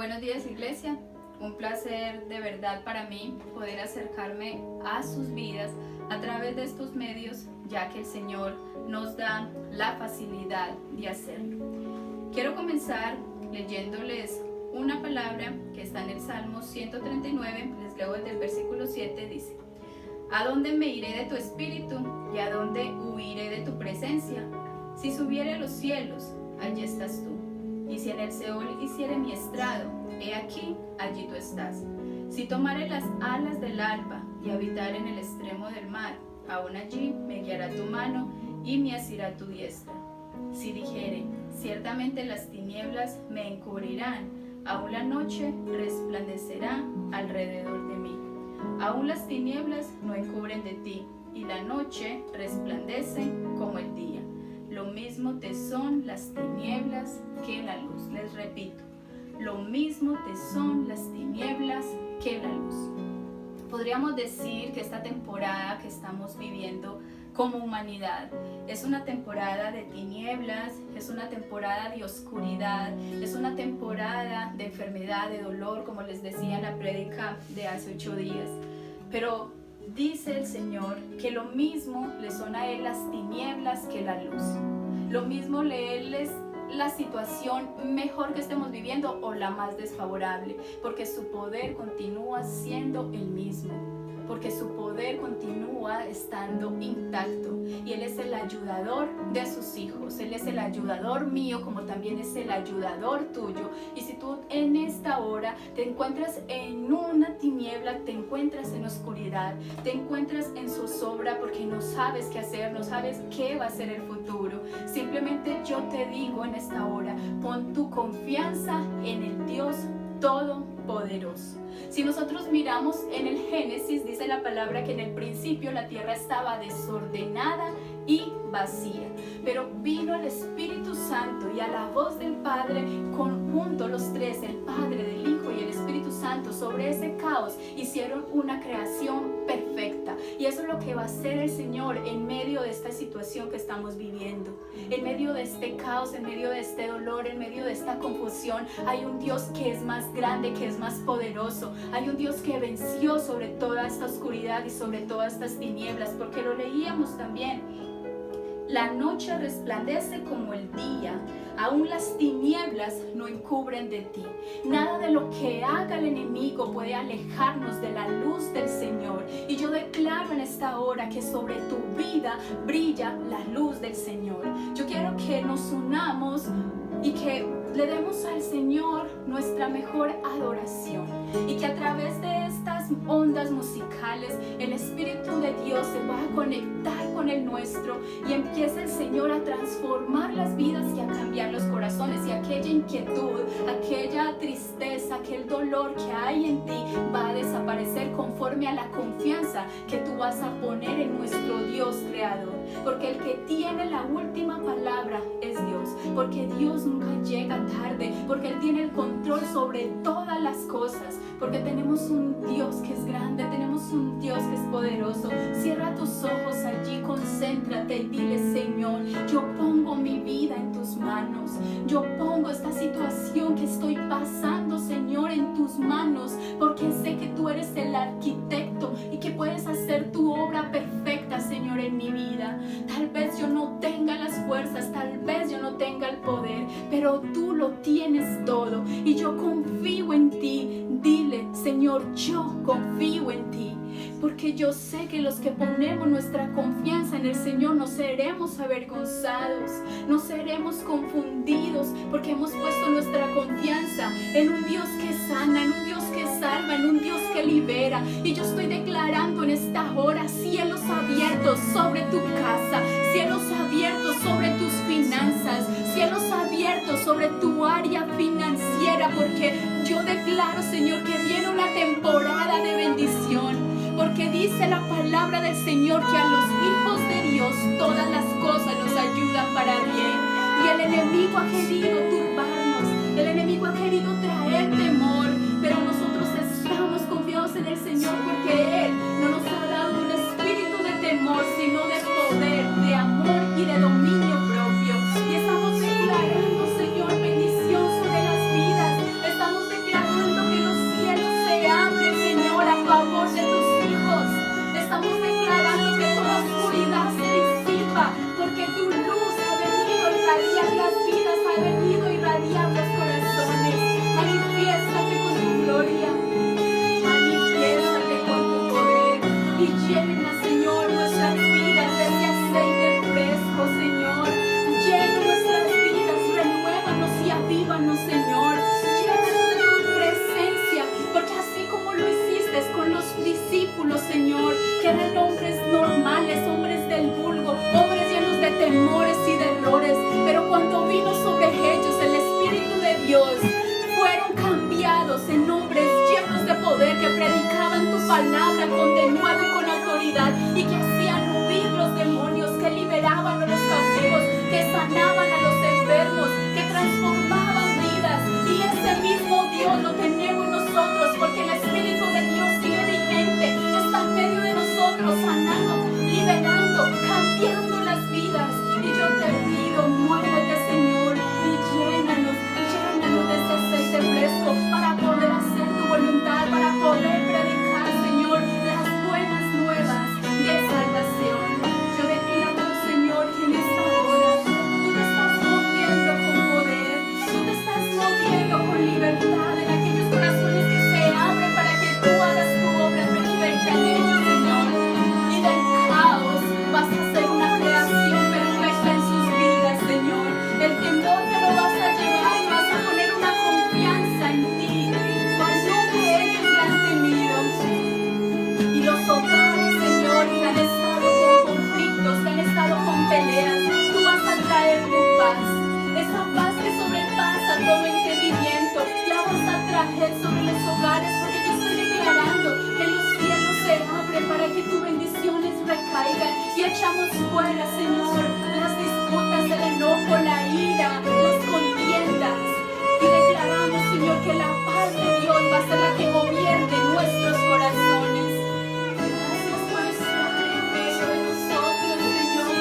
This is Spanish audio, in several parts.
Buenos días, iglesia. Un placer de verdad para mí poder acercarme a sus vidas a través de estos medios, ya que el Señor nos da la facilidad de hacerlo. Quiero comenzar leyéndoles una palabra que está en el Salmo 139, les leo desde el versículo 7, dice: ¿A dónde me iré de tu espíritu y a dónde huiré de tu presencia? Si subiere a los cielos, allí estás tú. Y si en el Seol hiciere mi estrado, he aquí, allí tú estás. Si tomare las alas del alba y habitar en el extremo del mar, aún allí me guiará tu mano y me asirá tu diestra. Si dijere, ciertamente las tinieblas me encubrirán, aún la noche resplandecerá alrededor de mí. Aún las tinieblas no encubren de ti, y la noche resplandece como el día. Lo mismo te son las tinieblas que la luz. Les repito, lo mismo te son las tinieblas que la luz. Podríamos decir que esta temporada que estamos viviendo como humanidad es una temporada de tinieblas, es una temporada de oscuridad, es una temporada de enfermedad, de dolor, como les decía en la prédica de hace 8 días. Pero dice el Señor que lo mismo le son a Él las tinieblas que la luz. Lo mismo Él es la situación mejor que estemos viviendo o la más desfavorable, porque su poder continúa siendo el mismo, porque su poder continúa estando intacto, y Él es el ayudador de sus hijos. Él es el ayudador mío, como también es el ayudador tuyo. Y si tú en esta hora te encuentras en una tiniebla, te encuentras en oscuridad, te encuentras en zozobra porque no sabes qué hacer, no sabes qué va a ser el futuro, simplemente yo te digo en esta hora, pon tu confianza en el Dios Todopoderoso. Si nosotros miramos en el Génesis, dice la palabra que en el principio la tierra estaba desordenada y vacía, pero vino el Espíritu Santo y a la voz del Padre, conjunto los tres, el Padre, del Hijo y el Espíritu Santo, sobre ese caos hicieron una creación perfecta. Y eso es lo que va a hacer el Señor en medio de esta situación que estamos viviendo, en medio de este caos, en medio de este dolor, en medio de esta confusión. Hay un Dios que es más grande, que es más poderoso. Hay un Dios que venció sobre toda esta oscuridad y sobre todas estas tinieblas, porque lo leíamos también. La noche resplandece como el día, aún las tinieblas no encubren de ti. Nada de lo que haga el enemigo puede alejarnos de la luz del Señor. Y yo declaro en esta hora que sobre tu vida brilla la luz del Señor. Yo quiero que nos unamos y que le demos al Señor nuestra mejor adoración, y que a través de estas ondas musicales el Espíritu de Dios se pueda conectar con el nuestro y empiece el Señor a transformar las vidas y a cambiar los corazones, y aquella inquietud, aquella tristeza, aquel dolor que hay en ti va a desaparecer conforme a la confianza que tú vas a poner en nuestro Dios creador, porque el que tiene la última palabra es Dios, porque Dios nunca llega tarde, porque Él tiene el control sobre todas las cosas, porque tenemos un Dios que es grande, tenemos un Dios que es poderoso. Cierra tus ojos allí, concéntrate y dile: Señor, yo pongo mi vida en tus manos, yo pongo esta situación que estoy pasando, Señor, en tus manos, porque sé que tú eres el arquitecto y que puedes hacer tu obra perfecta, Señor, en mi vida. Tal vez yo no tenga las fuerzas, tal vez yo no tenga el poder, pero tú lo tienes todo y yo confío en ti. Dile: Señor, yo confío en ti, porque yo sé que los que ponemos nuestra confianza en el Señor no seremos avergonzados, no seremos confundidos, porque hemos puesto nuestra confianza en un Dios que sana, en un Dios que salva, en un Dios que libera. Y yo estoy declarando en esta hora cielos abiertos sobre tu casa, cielos abiertos sobre tus finanzas, cielos abiertos sobre tu área financiera, porque yo declaro, Señor, que viene una temporada de bendición, porque dice la palabra del Señor que a los hijos de Dios todas las cosas nos ayudan para bien. Y el enemigo ha querido turbarnos, el enemigo ha querido traer temor, pero nosotros estamos confiados en el Señor, porque Él no nos ha dado un espíritu de temor, sino de poder, de amor y de dominio propio. Y estamos declarando, Señor, bendición sobre las vidas. Estamos declarando palabra con denuedo y con autoridad, y que hacían huir los demonios, que liberaban a los cautivos, que sanaban a los enfermos, que transformaban vidas. Y ese mismo Dios lo tenemos nosotros, porque el Espíritu de Dios sigue vigente, está en medio de nosotros, sanando, liberando, cambiando las vidas. Y yo te pido, muévete, Señor, y llénanos de ese aceite fresco para poder hacer tu voluntad, para poder predicar, Señor, las buenas nuevas de salvación. Yo declaro, Señor, que en esta hora tú te estás moviendo con poder, tú te estás moviendo con libertad en aquellos corazones que se abren para que tú hagas tu obra perfecta en ellos, Señor. Y del caos vas a hacer una creación perfecta en sus vidas, Señor. El temor te lo vas a llevar y vas a poner una confianza en ti, cual nunca ellos la han tenido. Y los hogares, Señor, que han estado con conflictos, que han estado con peleas, tú vas a traer tu paz. Esa paz que sobrepasa todo entendimiento, la vas a traer sobre los hogares, porque yo estoy declarando que los cielos se abren para que tus bendiciones recaigan. Y echamos fuera, Señor, las disputas, el enojo, la ira, las contiendas. Y declaramos, Señor, que la paz de Dios va a ser la que gobierne nuestros corazones. Gracias por estar en medio de nosotros, Señor.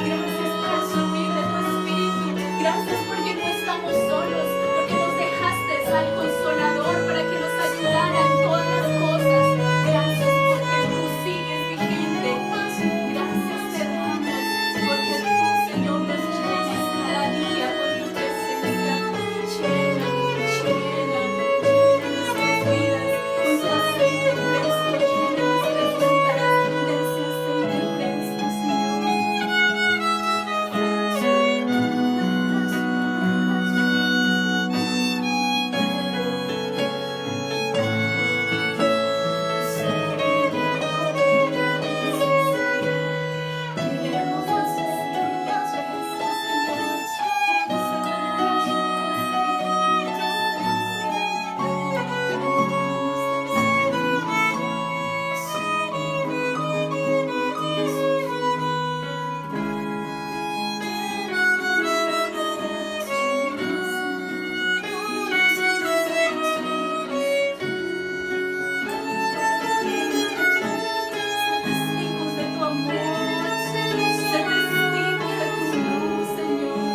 Gracias por el subir de tu Espíritu. Gracias porque no estamos solos, porque nos dejaste al Consolador para que nos ayudara en todas las cosas. Gracias porque tú sigues vigente. Gracias te damos porque tú, Señor, nos llenas cada día con tu presencia. Llena nuestras vidas con tu aceite fresco. Llena nuestras lámparas de ese aceite fresco, Señor. Testigos de tu amor, ser testigos de tu luz, Señor.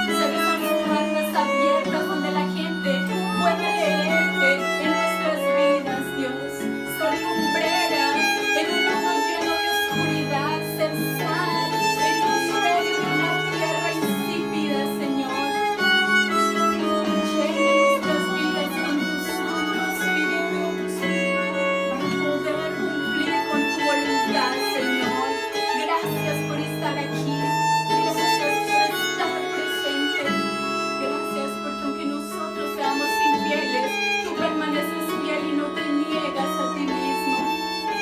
Ser esas cartas abiertas donde la gente pueda leerte en nuestras vidas, Dios. Ser lumbreras en un mundo lleno de oscuridad, ser sal en medio de una tierra insípida, Señor. Llena nuestras vidas con tu Santo Espíritu para poder cumplir con tu voluntad, Señor. Gracias por estar aquí. Gracias por estar presente. Gracias porque aunque nosotros seamos infieles, tú permaneces fiel y no te niegas a ti mismo.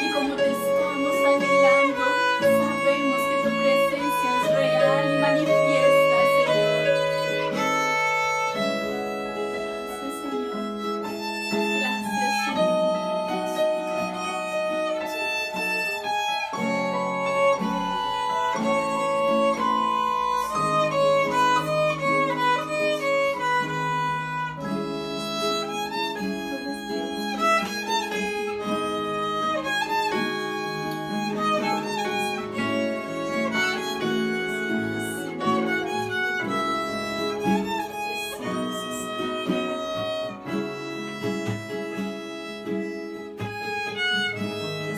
Y como te estamos anhelando, sabemos que tu presencia es real y manifiesta, Señor. Gracias, Señor. Gracias, Señor.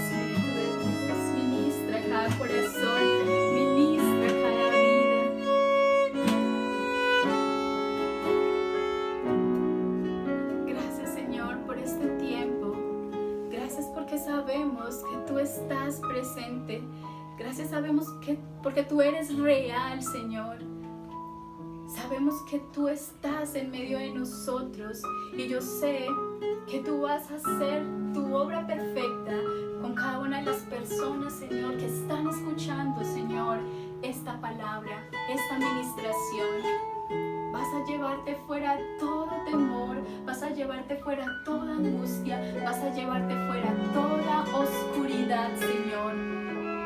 Espíritu de Dios, ministra cada corazón, ministra cada vida. Gracias, Señor, por este tiempo. Gracias porque sabemos que tú estás presente. Gracias porque tú eres real, Señor. Sabemos que tú estás en medio de nosotros y yo sé que tú vas a hacer tu obra perfecta con cada una de las personas, Señor, que están escuchando, Señor, esta palabra, esta ministración. Vas a llevarte fuera todo temor, vas a llevarte fuera toda angustia, vas a llevarte fuera toda oscuridad, Señor,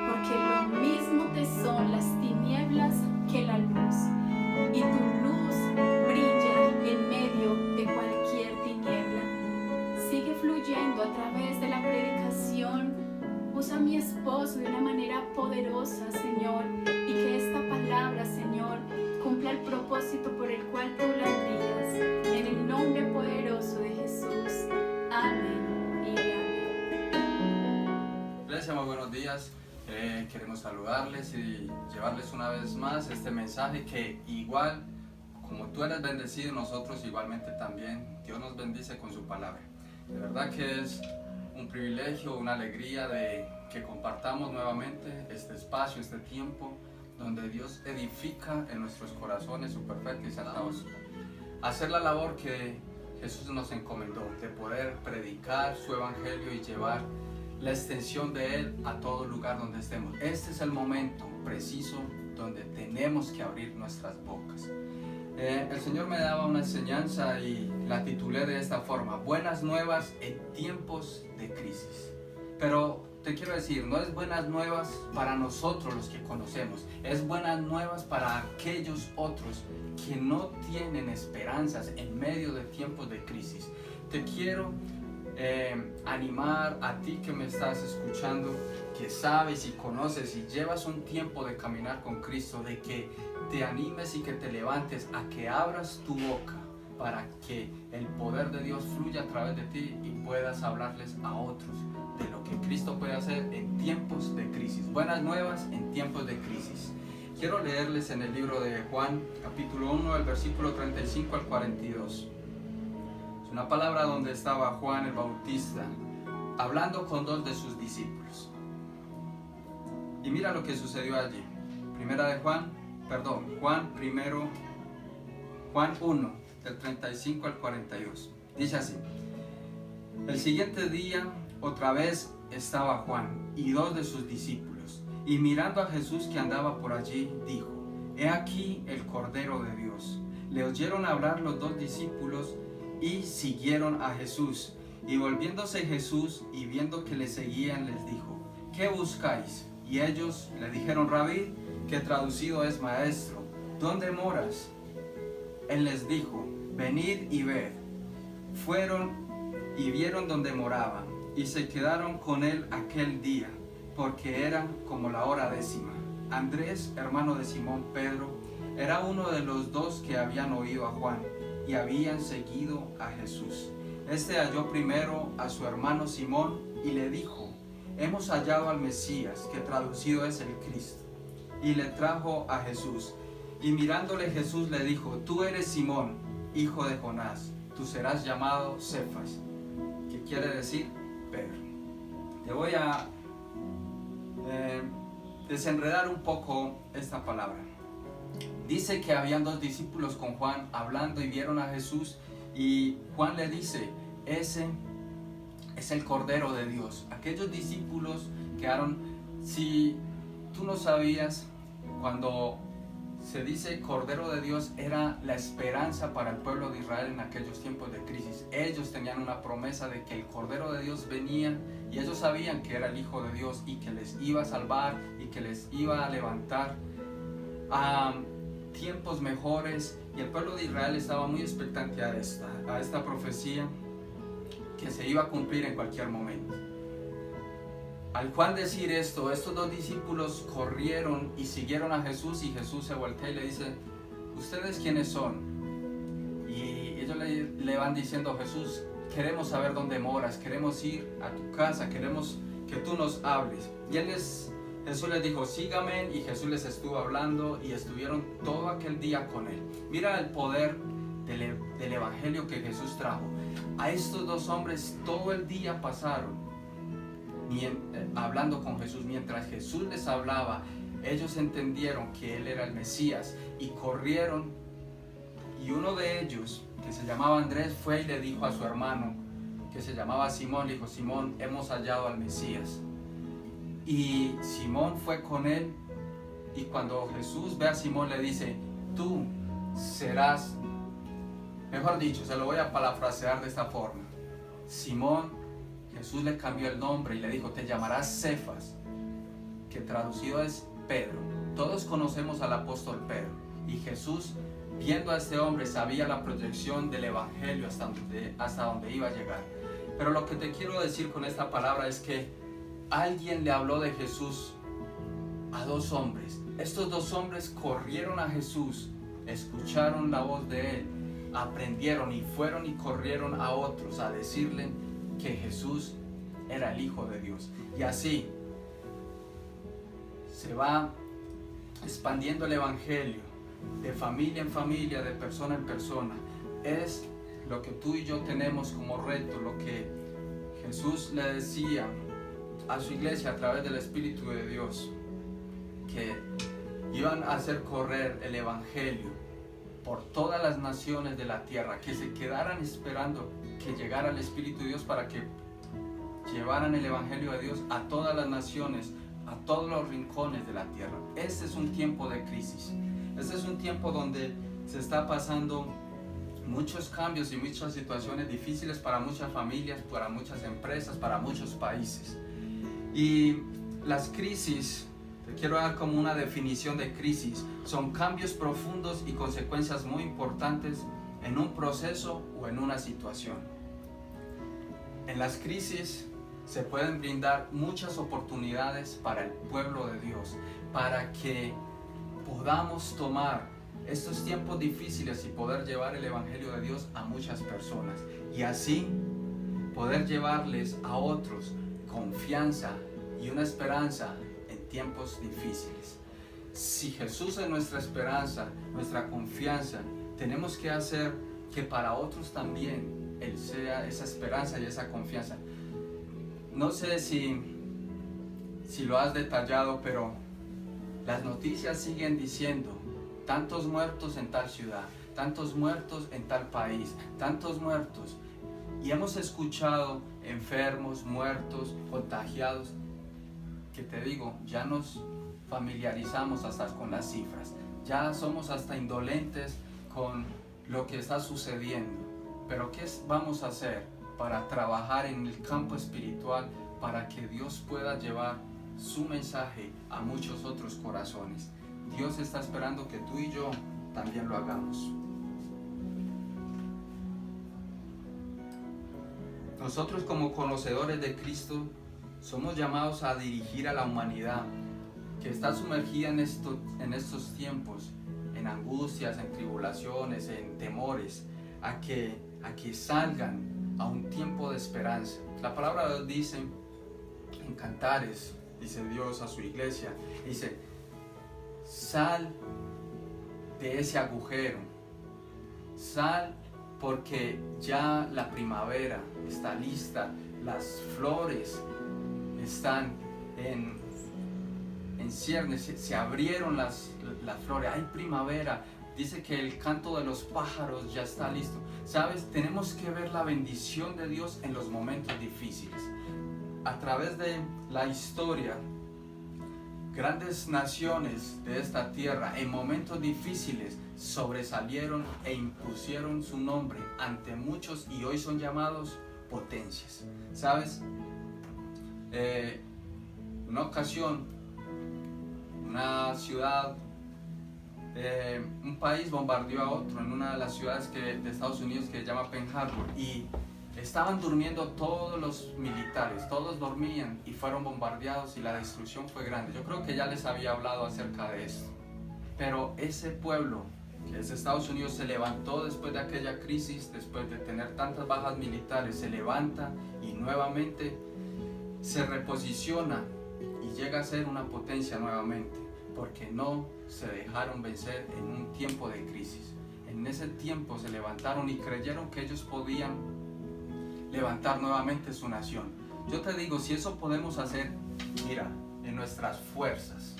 porque lo mismo te son las tinieblas que la luz, y tu luz brilla en medio de cualquier tiniebla. Sigue fluyendo a través de la predicación. Usa a mi esposo de una manera poderosa, Señor, y que esta palabra, Señor, cumpla el propósito por el cual tú la envías. En el nombre poderoso de Jesús. Amén y amén. Iglesia, muy buenos días. Queremos saludarles y llevarles una vez más este mensaje que igual como tú eres bendecido, nosotros igualmente también. Dios nos bendice con su palabra. De verdad que es un privilegio, una alegría de que compartamos nuevamente este espacio, este tiempo donde Dios edifica en nuestros corazones su perfecta y santa voz. Hacer la labor que Jesús nos encomendó, de poder predicar su evangelio y llevar la extensión de Él a todo lugar donde estemos. Este es el momento preciso donde tenemos que abrir nuestras bocas. El Señor me daba una enseñanza y la titulé de esta forma: Buenas nuevas en tiempos de crisis. Pero te quiero decir, no es buenas nuevas para nosotros los que conocemos, es buenas nuevas para aquellos otros que no tienen esperanzas en medio de tiempos de crisis. Te quiero animar a ti que me estás escuchando, que sabes y conoces y llevas un tiempo de caminar con Cristo, de que te animes y que te levantes a que abras tu boca para que el poder de Dios fluya a través de ti y puedas hablarles a otros de lo que Cristo puede hacer en tiempos de crisis. Buenas nuevas en tiempos de crisis. Quiero leerles en el libro de Juan, capítulo 1, el versículo 35 al 42. Es una palabra donde estaba Juan el Bautista hablando con dos de sus discípulos. Y mira lo que sucedió allí. Juan 1, del 35 al 42. Dice así: El siguiente día otra vez estaba Juan y dos de sus discípulos, y mirando a Jesús que andaba por allí, dijo: He aquí el Cordero de Dios. Le oyeron hablar los dos discípulos y siguieron a Jesús. Y volviéndose Jesús y viendo que le seguían, les dijo: ¿Qué buscáis? Y ellos le dijeron: Rabí, que traducido es maestro, ¿dónde moras? Él les dijo: Venid y ved. Fueron y vieron donde moraba, y se quedaron con él aquel día, porque era como la hora 10. Andrés, hermano de Simón Pedro, era uno de los dos que habían oído a Juan y habían seguido a Jesús. Este halló primero a su hermano Simón y le dijo: Hemos hallado al Mesías, que traducido es el Cristo. Y le trajo a Jesús. Y mirándole Jesús le dijo: Tú eres Simón, hijo de Jonás, tú serás llamado Cefas, que quiere decir Pedro. Te voy a desenredar un poco esta palabra. Dice que habían dos discípulos con Juan hablando y vieron a Jesús, y Juan le dice: ese es el Cordero de Dios. Aquellos discípulos quedaron, si tú no sabías, cuando se dice Cordero de Dios, era la esperanza para el pueblo de Israel en aquellos tiempos de crisis. Ellos tenían una promesa de que el Cordero de Dios venía, y ellos sabían que era el Hijo de Dios y que les iba a salvar y que les iba a levantar a tiempos mejores. Y el pueblo de Israel estaba muy expectante a esta profecía que se iba a cumplir en cualquier momento. Al Juan decir esto, estos dos discípulos corrieron y siguieron a Jesús, y Jesús se voltea y le dice: ¿Ustedes quiénes son? Y ellos le van diciendo: Jesús, queremos saber dónde moras, queremos ir a tu casa, queremos que tú nos hables. Y Jesús les dijo: sígame, y Jesús les estuvo hablando y estuvieron todo aquel día con él. Mira el poder del evangelio que Jesús trajo. A estos dos hombres todo el día pasaron hablando con Jesús. Mientras Jesús les hablaba, ellos entendieron que Él era el Mesías y corrieron. Y uno de ellos, que se llamaba Andrés, fue y le dijo a su hermano, que se llamaba Simón, le dijo: Simón, hemos hallado al Mesías. Y Simón fue con él, y cuando Jesús ve a Simón le dice: tú serás, mejor dicho, se lo voy a parafrasear de esta forma. Simón, Jesús le cambió el nombre y le dijo, te llamarás Cefas, que traducido es Pedro. Todos conocemos al apóstol Pedro, y Jesús, viendo a este hombre, sabía la proyección del evangelio hasta donde iba a llegar. Pero lo que te quiero decir con esta palabra es que alguien le habló de Jesús a dos hombres. Estos dos hombres corrieron a Jesús, escucharon la voz de él, aprendieron y fueron y corrieron a otros a decirle que Jesús era el Hijo de Dios. Y así se va expandiendo el evangelio de familia en familia, de persona en persona. Es lo que tú y yo tenemos como reto, lo que Jesús le decía a su iglesia a través del Espíritu de Dios, que iban a hacer correr el evangelio por todas las naciones de la tierra, que se quedaran esperando que llegara el Espíritu de Dios para que llevaran el evangelio de Dios a todas las naciones, a todos los rincones de la tierra. Este es un tiempo de crisis. Este es un tiempo donde se está pasando muchos cambios y muchas situaciones difíciles para muchas familias, para muchas empresas, para muchos países. Y las crisis, te quiero dar como una definición de crisis, son cambios profundos y consecuencias muy importantes en un proceso o en una situación. En las crisis se pueden brindar muchas oportunidades para el pueblo de Dios, para que podamos tomar estos tiempos difíciles y poder llevar el evangelio de Dios a muchas personas, y así poder llevarles a otros confianza y una esperanza en tiempos difíciles. Si Jesús es nuestra esperanza, nuestra confianza, tenemos que hacer que para otros también Él sea esa esperanza y esa confianza. No sé si lo has detallado, pero las noticias siguen diciendo tantos muertos en tal ciudad, tantos muertos en tal país, tantos muertos. Y hemos escuchado enfermos, muertos, contagiados, que te digo, ya nos familiarizamos hasta con las cifras. Ya somos hasta indolentes con lo que está sucediendo. Pero ¿qué vamos a hacer para trabajar en el campo espiritual para que Dios pueda llevar su mensaje a muchos otros corazones? Dios está esperando que tú y yo también lo hagamos. Nosotros, como conocedores de Cristo, somos llamados a dirigir a la humanidad que está sumergida en estos tiempos, en angustias, en tribulaciones, en temores, a que salgan a un tiempo de esperanza. La palabra de Dios dice en Cantares, dice Dios a su iglesia, dice: sal de ese agujero, sal, porque ya la primavera está lista, las flores están en ciernes, se abrieron las flores, hay primavera. Dice que el canto de los pájaros ya está listo. ¿Sabes? Tenemos que ver la bendición de Dios en los momentos difíciles. A través de la historia, grandes naciones de esta tierra en momentos difíciles sobresalieron e impusieron su nombre ante muchos, y hoy son llamados potencias. ¿Sabes? Una ocasión, una ciudad, un país bombardeó a otro en una de las ciudades de Estados Unidos que se llama Pearl Harbor, y estaban durmiendo todos los militares, todos dormían y fueron bombardeados, y la destrucción fue grande. Yo creo que ya les había hablado acerca de esto, pero ese pueblo que es Estados Unidos se levantó después de aquella crisis, después de tener tantas bajas militares, se levanta y nuevamente se reposiciona y llega a ser una potencia nuevamente, porque no se dejaron vencer en un tiempo de crisis. En ese tiempo se levantaron y creyeron que ellos podían levantar nuevamente su nación. Yo te digo, si eso podemos hacer, mira, en nuestras fuerzas,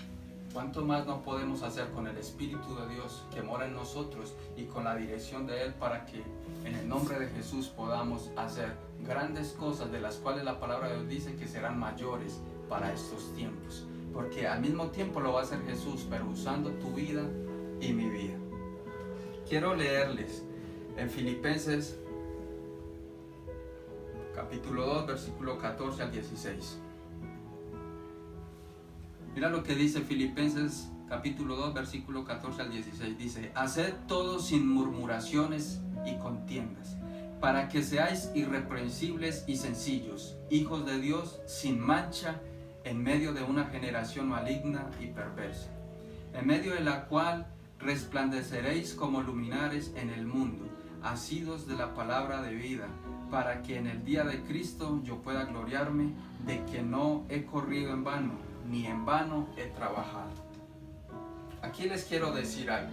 ¿cuánto más no podemos hacer con el Espíritu de Dios que mora en nosotros y con la dirección de Él, para que en el nombre de Jesús podamos hacer grandes cosas, de las cuales la palabra de Dios dice que serán mayores para estos tiempos? Porque al mismo tiempo lo va a hacer Jesús, pero usando tu vida y mi vida. Quiero leerles en Filipenses capítulo 2, versículo 14 al 16. Mira lo que dice Filipenses capítulo 2, versículo 14 al 16. Dice: haced todo sin murmuraciones y contiendas, para que seáis irreprensibles y sencillos, hijos de Dios sin mancha, en medio de una generación maligna y perversa, en medio de la cual resplandeceréis como luminares en el mundo, asidos de la palabra de vida, para que en el día de Cristo yo pueda gloriarme de que no he corrido en vano, ni en vano he trabajado. Aquí les quiero decir algo.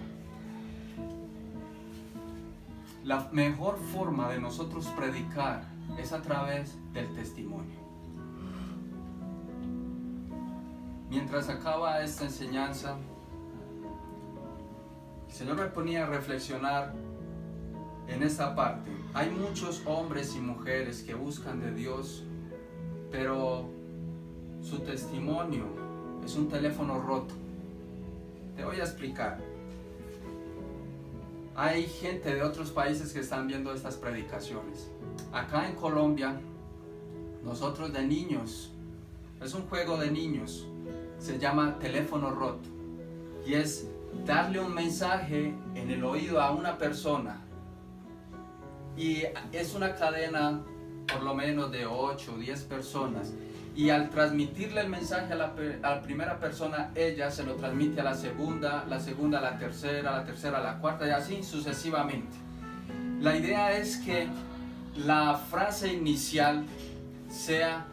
La mejor forma de nosotros predicar es a través del testimonio. Mientras acaba esta enseñanza, el Señor me ponía a reflexionar en esta parte. Hay muchos hombres y mujeres que buscan de Dios, pero su testimonio es un teléfono roto. Te voy a explicar. Hay gente de otros países que están viendo estas predicaciones. Acá en Colombia, nosotros de niños, es un juego de niños, se llama teléfono roto, y es darle un mensaje en el oído a una persona, y es una cadena por lo menos de 8 o 10 personas, y al transmitirle el mensaje a la primera persona, ella se lo transmite a la segunda a la tercera a la cuarta, y así sucesivamente. La idea es que la frase inicial sea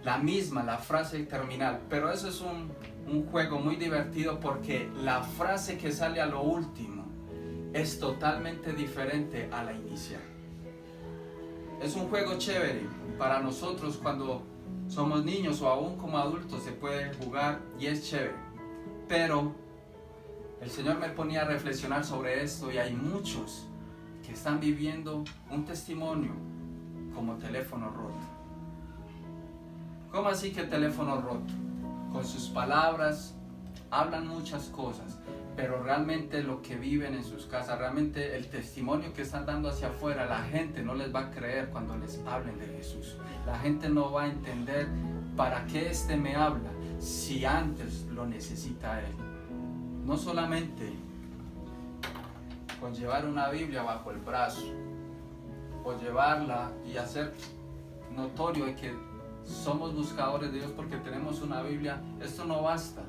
la misma, la frase terminal, pero eso es un juego muy divertido, porque la frase que sale a lo último es totalmente diferente a la inicial. Es un juego chévere para nosotros cuando somos niños, o aún como adultos se puede jugar y es chévere, pero el Señor me ponía a reflexionar sobre esto, y hay muchos que están viviendo un testimonio como teléfono roto. ¿Cómo así que teléfono roto? Con sus palabras hablan muchas cosas, pero realmente lo que viven en sus casas, realmente el testimonio que están dando hacia afuera, la gente no les va a creer cuando les hablen de Jesús. La gente no va a entender para qué me habla si antes lo necesita Él. No solamente con llevar una Biblia bajo el brazo, o llevarla y hacer notorio de que somos buscadores de Dios porque tenemos una Biblia, esto no basta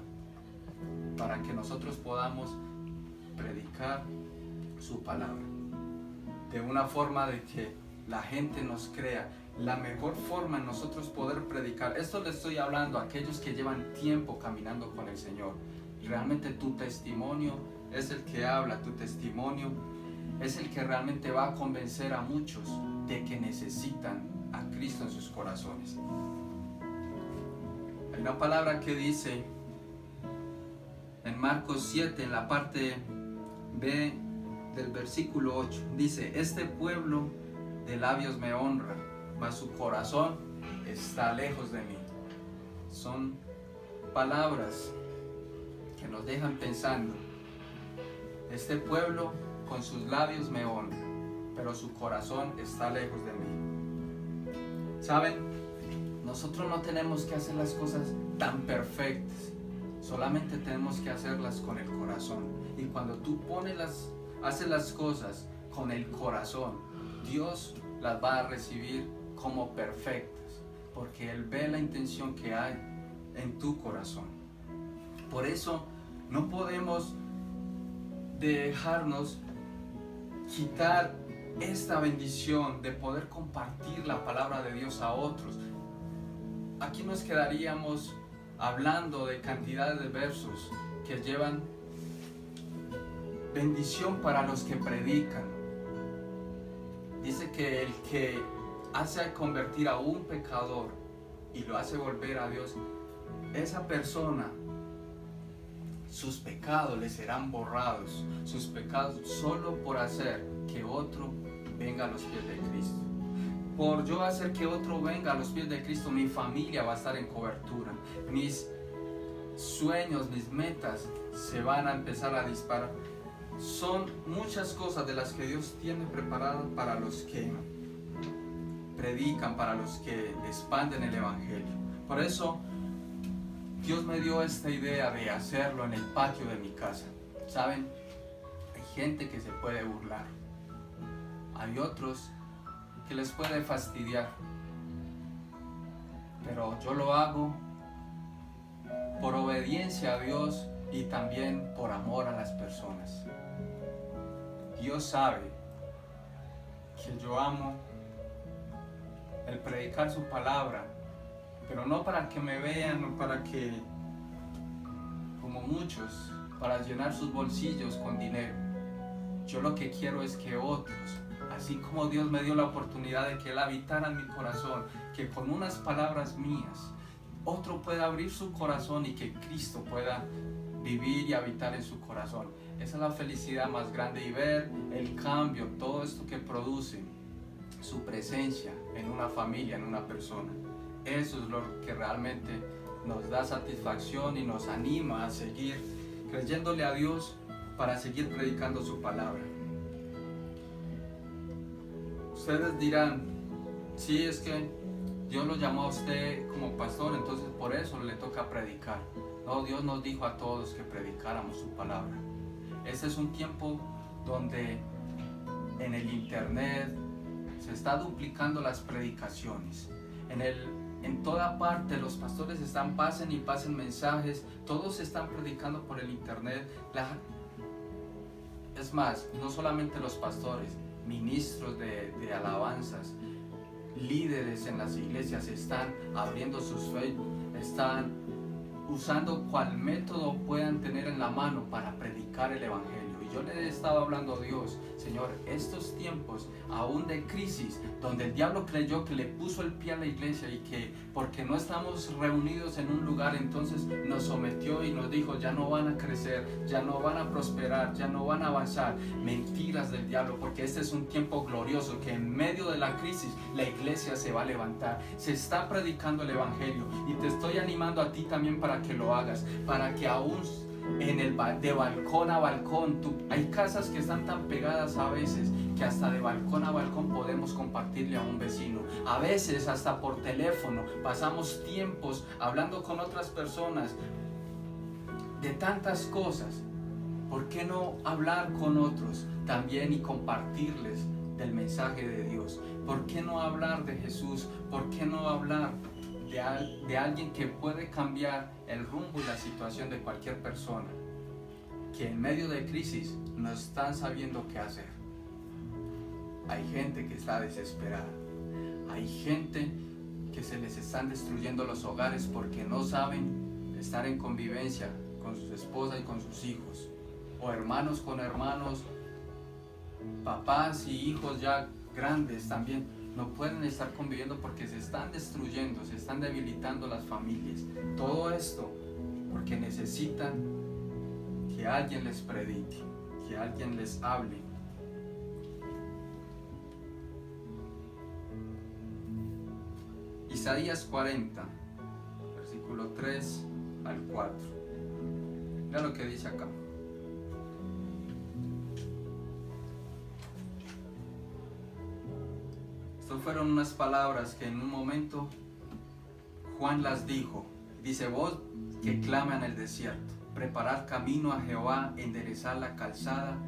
para que nosotros podamos predicar su palabra de una forma de que la gente nos crea. La mejor forma en nosotros poder predicar, esto le estoy hablando a aquellos que llevan tiempo caminando con el Señor, realmente tu testimonio es el que habla, tu testimonio es el que realmente va a convencer a muchos de que necesitan a Cristo en sus corazones. Hay una palabra que dice en Marcos 7, en la parte B del versículo 8, dice: este pueblo de labios me honra, mas su corazón está lejos de mí. Son palabras que nos dejan pensando. Este pueblo con sus labios me honra, pero su corazón está lejos de mí. ¿Saben? Nosotros no tenemos que hacer las cosas tan perfectas, solamente tenemos que hacerlas con el corazón. Y cuando tú haces las cosas con el corazón, Dios las va a recibir como perfectas, porque Él ve la intención que hay en tu corazón. Por eso no podemos dejarnos quitar esta bendición de poder compartir la palabra de Dios a otros. Aquí nos quedaríamos hablando de cantidades de versos que llevan bendición para los que predican. Dice que el que hace convertir a un pecador y lo hace volver a Dios, esa persona, sus pecados le serán borrados, sus pecados, solo por hacer que otro venga a los pies de Cristo. Por yo hacer que otro venga a los pies de Cristo, mi familia va a estar en cobertura, mis sueños, mis metas se van a empezar a disparar. son muchas cosas de las que Dios tiene preparadas para los que predican, para los que expanden el Evangelio. Por eso Dios me dio esta idea de hacerlo en el patio de mi casa. ¿Saben? Hay gente que se puede burlar. Hay otros que les puede fastidiar. Pero yo lo hago por obediencia a Dios y también por amor a las personas. Dios sabe que yo amo el predicar su palabra, pero no para que me vean o para que, como muchos, para llenar sus bolsillos con dinero. Yo lo que quiero es que otros, así como Dios me dio la oportunidad de que Él habitara en mi corazón, que con unas palabras mías otro pueda abrir su corazón y que Cristo pueda vivir y habitar en su corazón. Esa es la felicidad más grande, y ver el cambio, todo esto que produce su presencia en una familia, en una persona. Eso es lo que realmente nos da satisfacción y nos anima a seguir creyéndole a Dios para seguir predicando su palabra. Ustedes dirán, sí, es que Dios lo llamó a usted como pastor, entonces por eso le toca predicar. No, Dios nos dijo a todos que predicáramos su palabra. Este es un tiempo donde en el internet se está duplicando las predicaciones. En toda parte los pastores están pasen y pasen mensajes, todos están predicando por el internet. Es más, no solamente los pastores, ministros de alabanzas, líderes en las iglesias están abriendo sus Facebook, están usando cual método puedan tener en la mano para predicar el Evangelio. Y yo le he estado hablando a Dios, Señor, estos tiempos aún de crisis, donde el diablo creyó que le puso el pie a la iglesia y que porque no estamos reunidos en un lugar, entonces nos sometió y nos dijo, ya no van a crecer, ya no van a prosperar, ya no van a avanzar. Mentiras del diablo, porque este es un tiempo glorioso, que en medio de la crisis la iglesia se va a levantar, se está predicando el Evangelio, y te estoy animando a ti también para que lo hagas, para que aún de balcón a balcón, hay casas que están tan pegadas a veces que hasta de balcón a balcón podemos compartirle a un vecino. A veces hasta por teléfono pasamos tiempos hablando con otras personas de tantas cosas. ¿Por qué no hablar con otros también y compartirles del mensaje de Dios? ¿Por qué no hablar de Jesús? ¿Por qué no hablar de alguien que puede cambiar el rumbo y la situación de cualquier persona, que en medio de crisis no están sabiendo qué hacer? Hay gente que está desesperada, hay gente que se les están destruyendo los hogares porque no saben estar en convivencia con sus esposas y con sus hijos, o hermanos con hermanos, papás y hijos ya grandes también no pueden estar conviviendo porque se están destruyendo, se están debilitando las familias. Todo esto porque necesitan que alguien les predique, que alguien les hable. Isaías 40, versículo 3 al 4. Mira lo que dice acá. Estas fueron unas palabras que en un momento Juan las dijo. Dice, voz que clama en el desierto, preparad camino a Jehová, enderezad la calzada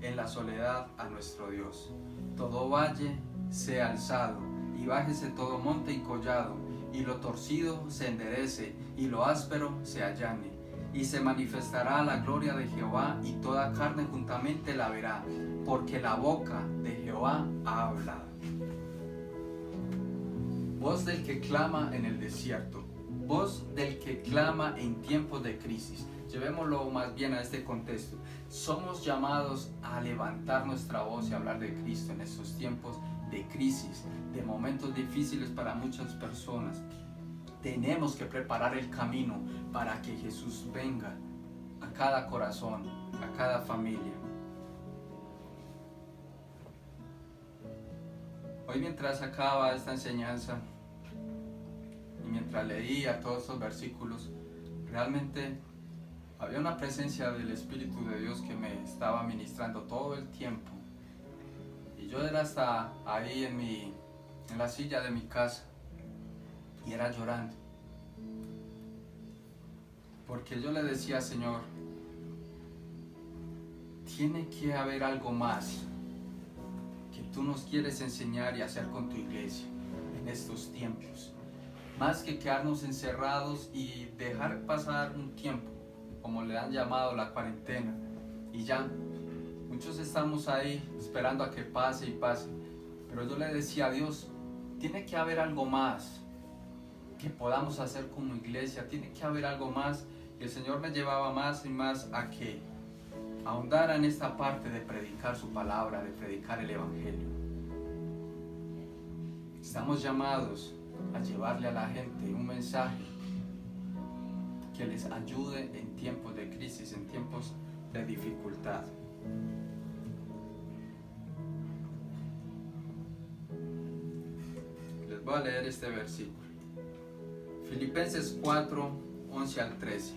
en la soledad a nuestro Dios. Todo valle sea alzado, y bájese todo monte y collado, y lo torcido se enderece, y lo áspero se allane. Y se manifestará la gloria de Jehová, y toda carne juntamente la verá, porque la boca de Jehová ha hablado. Voz del que clama en el desierto, voz del que clama en tiempos de crisis. Llevémoslo más bien a este contexto. Somos llamados a levantar nuestra voz y hablar de Cristo en estos tiempos de crisis, de momentos difíciles para muchas personas. Tenemos que preparar el camino para que Jesús venga a cada corazón, a cada familia. Hoy, mientras acaba esta enseñanza y mientras leía todos estos versículos, realmente había una presencia del Espíritu de Dios que me estaba ministrando todo el tiempo. Y yo era hasta ahí en la silla de mi casa y era llorando. Porque yo le decía, Señor, tiene que haber algo más que tú nos quieres enseñar y hacer con tu iglesia en estos tiempos. Más que quedarnos encerrados y dejar pasar un tiempo, como le han llamado la cuarentena, y ya, muchos estamos ahí esperando a que pase y pase, pero yo le decía a Dios, tiene que haber algo más que podamos hacer como iglesia, tiene que haber algo más, y el Señor me llevaba más y más a que ahondara en esta parte de predicar su palabra, de predicar el Evangelio. Estamos llamados a llevarle a la gente un mensaje que les ayude en tiempos de crisis, en tiempos de dificultad. Les voy a leer este versículo. Filipenses 4, 11 al 13.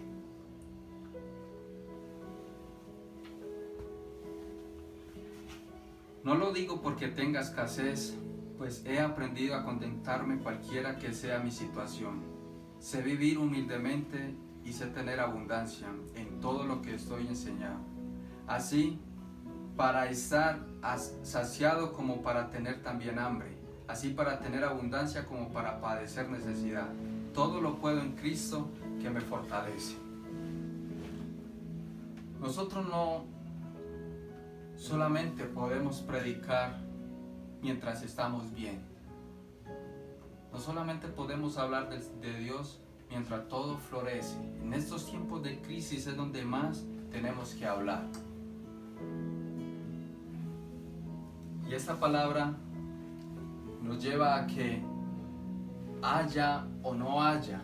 No lo digo porque tenga escasez, pues he aprendido a contentarme cualquiera que sea mi situación. Sé vivir humildemente y sé tener abundancia en todo lo que estoy enseñado. Así, para estar saciado como para tener también hambre. Así para tener abundancia como para padecer necesidad. Todo lo puedo en Cristo que me fortalece. Nosotros no solamente podemos predicar mientras estamos bien. No solamente podemos hablar de Dios mientras todo florece. En estos tiempos de crisis es donde más tenemos que hablar. Y esta palabra nos lleva a que haya o no haya,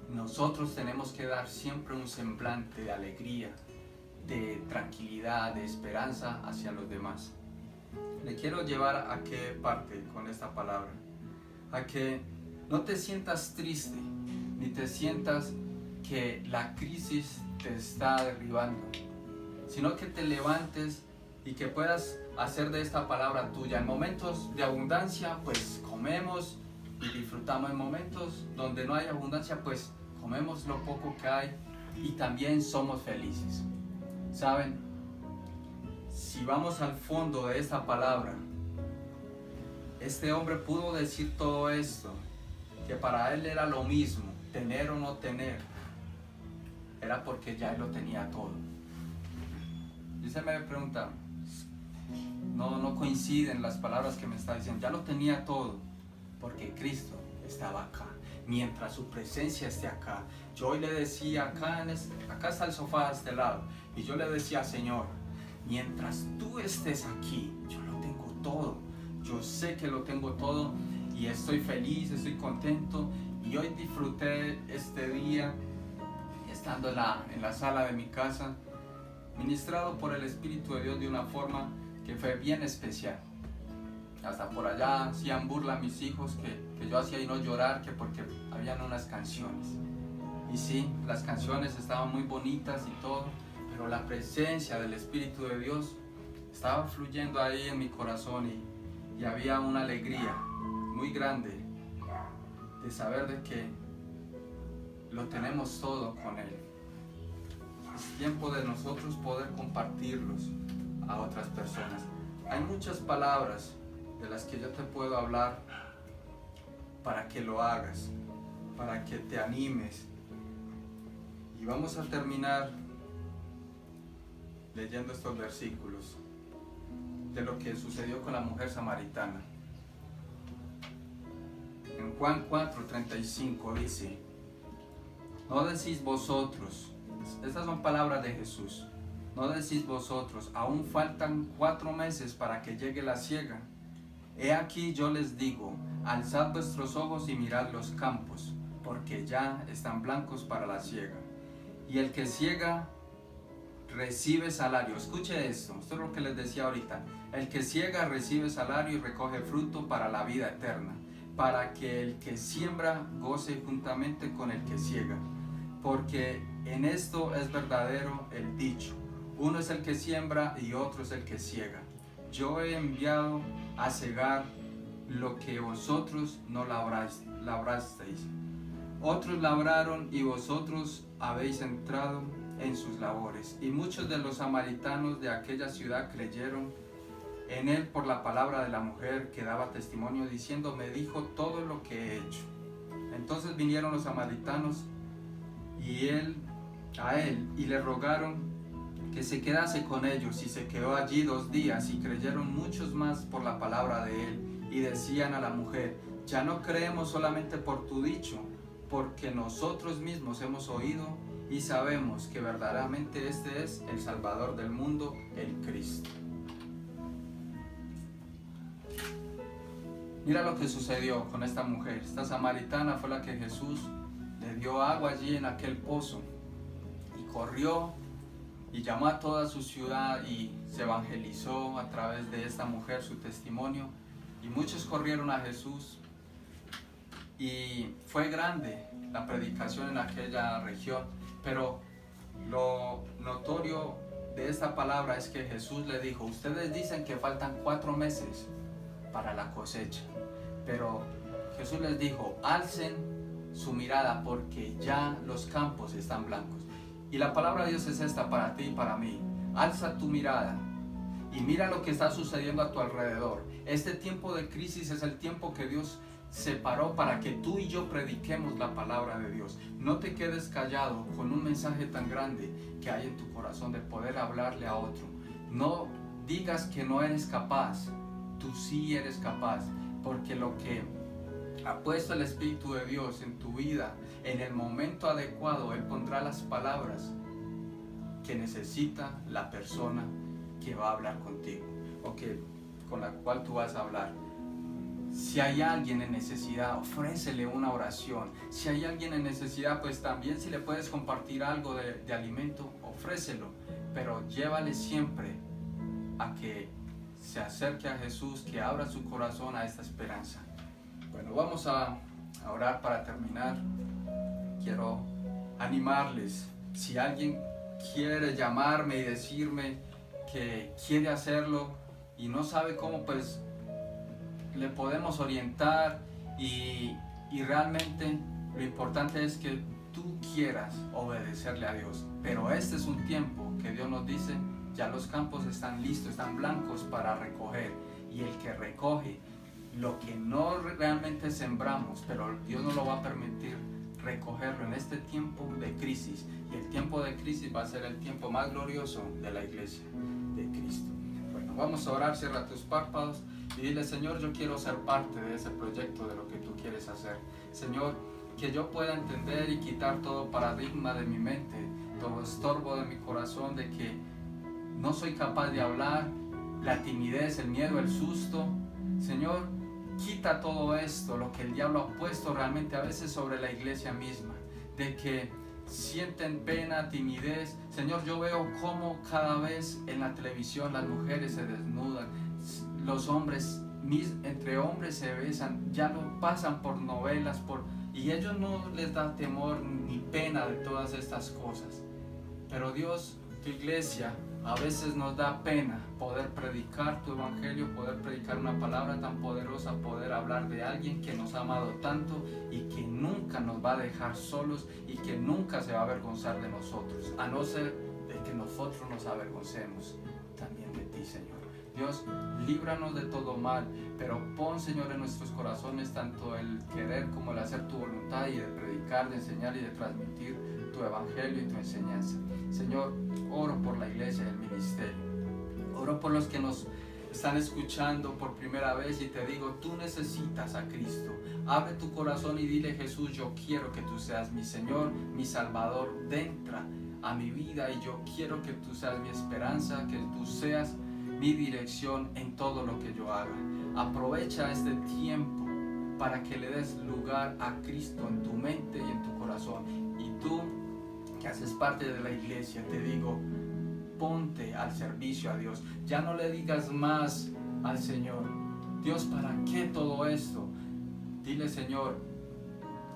nosotros tenemos que dar siempre un semblante de alegría, de tranquilidad, de esperanza hacia los demás. Le quiero llevar a qué parte con esta palabra, a que no te sientas triste, ni te sientas que la crisis te está derribando, sino que te levantes y que puedas hacer de esta palabra tuya. En momentos de abundancia, pues comemos y disfrutamos. En momentos donde no hay abundancia, pues comemos lo poco que hay y también somos felices. ¿Saben? Si vamos al fondo de esta palabra, este hombre pudo decir todo esto, que para él era lo mismo, tener o no tener, era porque ya él lo tenía todo. Y se me pregunta, no coinciden las palabras que me está diciendo. Ya lo tenía todo, porque Cristo estaba acá. Mientras su presencia esté acá. Yo hoy le decía, acá está el sofá de este lado, y yo le decía, Señor, mientras tú estés aquí, yo lo tengo todo. Yo sé que lo tengo todo y estoy feliz, estoy contento. Y hoy disfruté este día estando en la sala de mi casa, ministrado por el Espíritu de Dios de una forma que fue bien especial. Hasta por allá hacían burla a mis hijos que yo hacía y no llorar, que porque habían unas canciones. Y sí, las canciones estaban muy bonitas y todo, pero la presencia del Espíritu de Dios estaba fluyendo ahí en mi corazón y había una alegría muy grande de saber de que lo tenemos todo con Él. Es tiempo de nosotros poder compartirlos a otras personas. Hay muchas palabras de las que yo te puedo hablar para que lo hagas, para que te animes. Y vamos a terminar leyendo estos versículos de lo que sucedió con la mujer samaritana. En Juan 4:35 dice: no decís vosotros, estas son palabras de Jesús, no decís vosotros, aún faltan 4 meses para que llegue la siega. He aquí yo les digo, alzad vuestros ojos y mirad los campos, porque ya están blancos para la siega. Y el que siega recibe salario. Escuche esto es lo que les decía ahorita. El que siega recibe salario y recoge fruto para la vida eterna, para que el que siembra goce juntamente con el que siega. Porque en esto es verdadero el dicho: uno es el que siembra y otro es el que ciega. Yo he enviado a cegar lo que vosotros no labrasteis. Otros labraron y vosotros habéis entrado en sus labores. Y muchos de los samaritanos de aquella ciudad creyeron en él por la palabra de la mujer que daba testimonio, diciendo: me dijo todo lo que he hecho. Entonces vinieron los samaritanos a él y le rogaron que se quedase con ellos, y se quedó allí 2 días, y creyeron muchos más por la palabra de él, y decían a la mujer: ya no creemos solamente por tu dicho, porque nosotros mismos hemos oído y sabemos que verdaderamente este es el Salvador del mundo, el Cristo. Mira lo que sucedió con esta mujer. Esta samaritana fue la que Jesús le dio agua allí en aquel pozo, y corrió y llamó a toda su ciudad y se evangelizó a través de esta mujer, su testimonio, y muchos corrieron a Jesús, y fue grande la predicación en aquella región. Pero lo notorio de esta palabra es que Jesús le dijo: ustedes dicen que faltan 4 meses para la cosecha, pero Jesús les dijo: alcen su mirada porque ya los campos están blancos. Y la palabra de Dios es esta para ti y para mí: alza tu mirada y mira lo que está sucediendo a tu alrededor. Este tiempo de crisis es el tiempo que Dios separó para que tú y yo prediquemos la palabra de Dios. No te quedes callado con un mensaje tan grande que hay en tu corazón de poder hablarle a otro. No digas que no eres capaz. Tú sí eres capaz, porque lo que ha puesto el Espíritu de Dios en tu vida, en el momento adecuado, Él pondrá las palabras que necesita la persona que va a hablar contigo, o con la cual tú vas a hablar. Si hay alguien en necesidad, ofrécele una oración. Si hay alguien en necesidad, pues también, si le puedes compartir algo de alimento, ofrécelo. Pero llévale siempre a que se acerque a Jesús, que abra su corazón a esta esperanza. Bueno, vamos a orar para terminar. Quiero animarles. Si alguien quiere llamarme y decirme que quiere hacerlo y no sabe cómo, pues le podemos orientar, y realmente lo importante es que tú quieras obedecerle a Dios. Pero este es un tiempo que Dios nos dice: ya los campos están listos, están blancos para recoger, y el que recoge lo que no realmente sembramos, pero Dios no lo va a permitir recogerlo en este tiempo de crisis, y el tiempo de crisis va a ser el tiempo más glorioso de la iglesia de Cristo. Bueno, vamos a orar. Cierra tus párpados y dile: Señor, yo quiero ser parte de ese proyecto, de lo que tú quieres hacer. Señor, que yo pueda entender y quitar todo paradigma de mi mente, todo estorbo de mi corazón de que no soy capaz de hablar, la timidez, el miedo, el susto. Señor, quita todo esto, lo que el diablo ha puesto realmente a veces sobre la iglesia misma, de que sienten pena, timidez. Señor, yo veo cómo cada vez en la televisión las mujeres se desnudan, los hombres, entre hombres se besan, ya lo pasan por novelas, y ellos no les da temor ni pena de todas estas cosas. Pero Dios, tu iglesia, a veces nos da pena poder predicar tu evangelio, poder predicar una palabra tan poderosa, poder hablar de alguien que nos ha amado tanto y que nunca nos va a dejar solos y que nunca se va a avergonzar de nosotros, a no ser de que nosotros nos avergoncemos también de ti, Señor. Dios, líbranos de todo mal, pero pon, Señor, en nuestros corazones tanto el querer como el hacer tu voluntad, y de predicar, de enseñar y de transmitir tu evangelio y tu enseñanza. Señor, oro por la iglesia y el ministerio. Oro por los que nos están escuchando por primera vez, y te digo: tú necesitas a Cristo. Abre tu corazón y dile: Jesús, yo quiero que tú seas mi Señor, mi Salvador. Entra a mi vida y yo quiero que tú seas mi esperanza, que tú seas mi dirección en todo lo que yo haga. Aprovecha este tiempo para que le des lugar a Cristo en tu mente y en tu corazón. Y tú, que haces parte de la iglesia, te digo: ponte al servicio a Dios. Ya no le digas más al Señor: Dios, ¿para qué todo esto? Dile: Señor,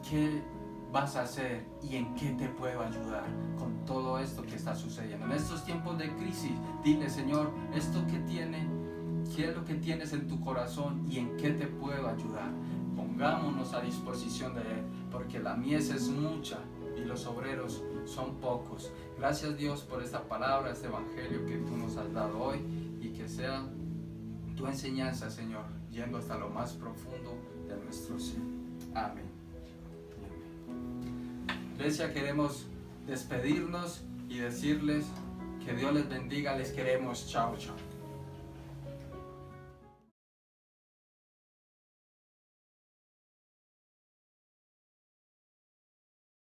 ¿qué vas a hacer y en qué te puedo ayudar con todo esto que está sucediendo. En estos tiempos de crisis, dile, Señor, esto que tiene, ¿qué es lo que tienes en tu corazón y en qué te puedo ayudar? Pongámonos a disposición de Él, porque la mies es mucha y los obreros son pocos. Gracias, Dios, por esta palabra, este evangelio que tú nos has dado hoy, y que sea tu enseñanza, Señor, yendo hasta lo más profundo de nuestro ser. Amén. Iglesia, queremos despedirnos y decirles que Dios les bendiga. Les queremos. Chao, chao.